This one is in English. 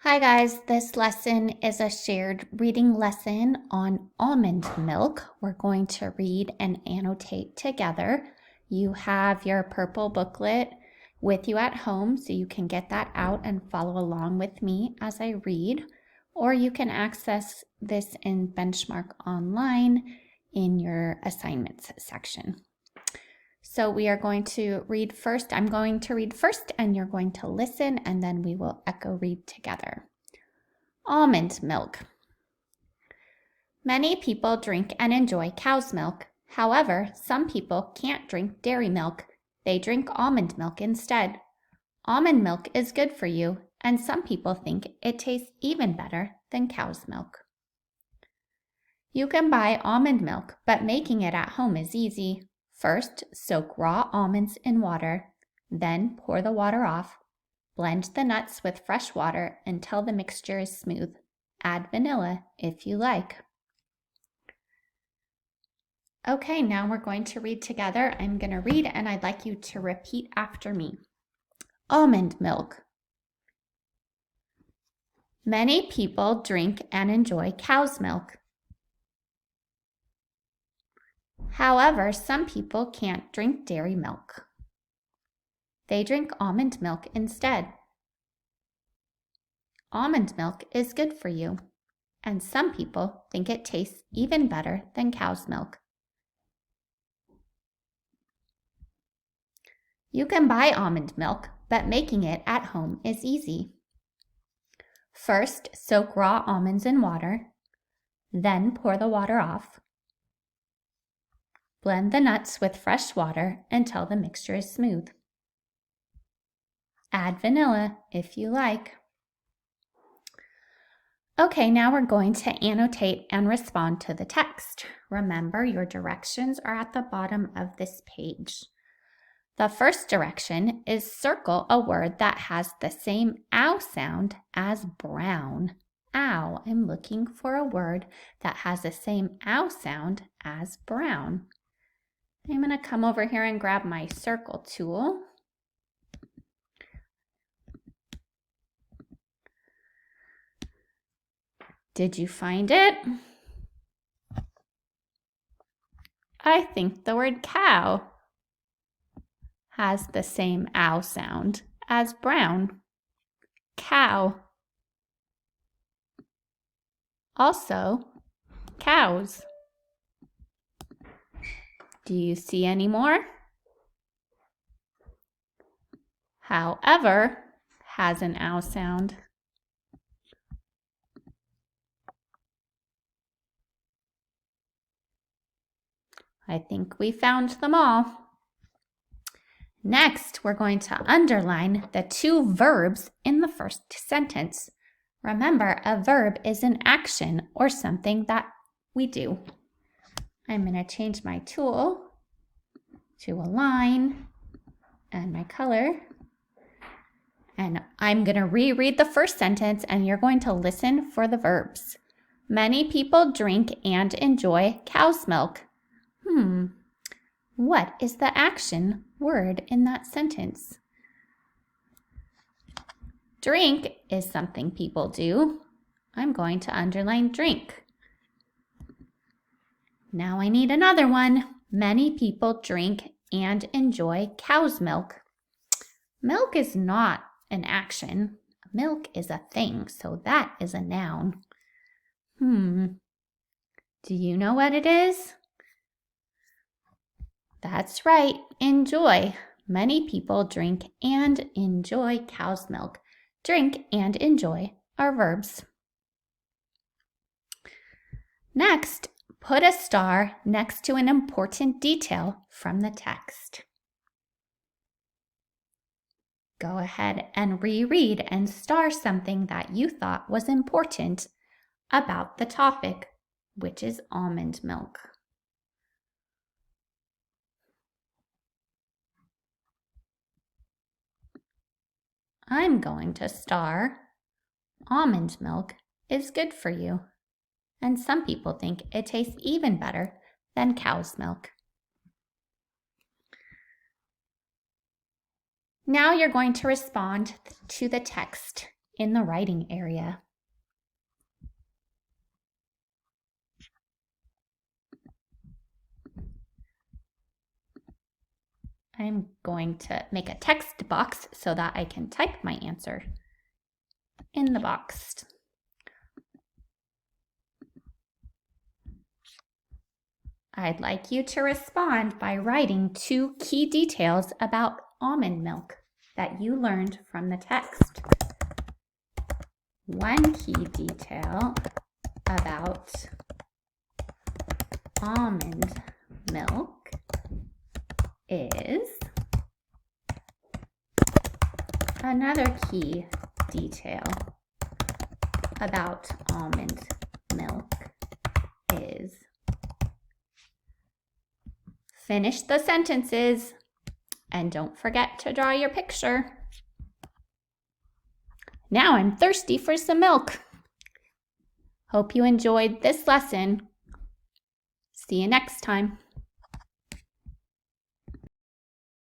Hi guys, this lesson is a shared reading lesson on almond milk. We're going to read and annotate together. You have your purple booklet with you at home, so you can get that out and follow along with me as I read, or you can access this in Benchmark online in your assignments section. So we are going to read first. I'm going to read first and you're going to listen, and then we will echo read together. Almond milk. Many people drink and enjoy cow's milk. However, some people can't drink dairy milk. They drink almond milk instead. Almond milk is good for you, and some people think it tastes even better than cow's milk. You can buy almond milk, but making it at home is easy. First, soak raw almonds in water, then pour the water off. Blend the nuts with fresh water until the mixture is smooth. Add vanilla if you like. Okay, now we're going to read together. I'm going to read and I'd like you to repeat after me. Almond milk. Many people drink and enjoy cow's milk. However, some people can't drink dairy milk. They drink almond milk instead. Almond milk is good for you, and some people think it tastes even better than cow's milk. You can buy almond milk, but making it at home is easy. First, soak raw almonds in water, then pour the water off. Blend the nuts with fresh water until the mixture is smooth. Add vanilla if you like. Okay, now we're going to annotate and respond to the text. Remember, your directions are at the bottom of this page. The first direction is circle a word that has the same ow sound as brown. Ow, I'm looking for a word that has the same ow sound as brown. I'm going to come over here and grab my circle tool. Did you find it? I think the word cow has the same ow sound as brown. Cow. Also, cows. Do you see any more? However, has an ow sound. I think we found them all. Next, we're going to underline the two verbs in the first sentence. Remember, a verb is an action or something that we do. I'm going to change my tool to align and my color. And I'm going to reread the first sentence and you're going to listen for the verbs. Many people drink and enjoy cow's milk. What is the action word in that sentence? Drink is something people do. I'm going to underline drink. Now I need another one. Many people drink and enjoy cow's milk. Milk is not an action. Milk is a thing, so that is a noun. Do you know what it is? That's right, enjoy. Many people drink and enjoy cow's milk. Drink and enjoy are verbs. Next, put a star next to an important detail from the text. Go ahead and reread and star something that you thought was important about the topic, which is almond milk. I'm going to star almond milk is good for you, and some people think it tastes even better than cow's milk. Now you're going to respond to the text in the writing area. I'm going to make a text box so that I can type my answer in the box. I'd like you to respond by writing 2 key details about almond milk that you learned from the text. One key detail about almond milk is another key detail about almond milk is. Finish the sentences and don't forget to draw your picture. Now I'm thirsty for some milk. Hope you enjoyed this lesson. See you next time.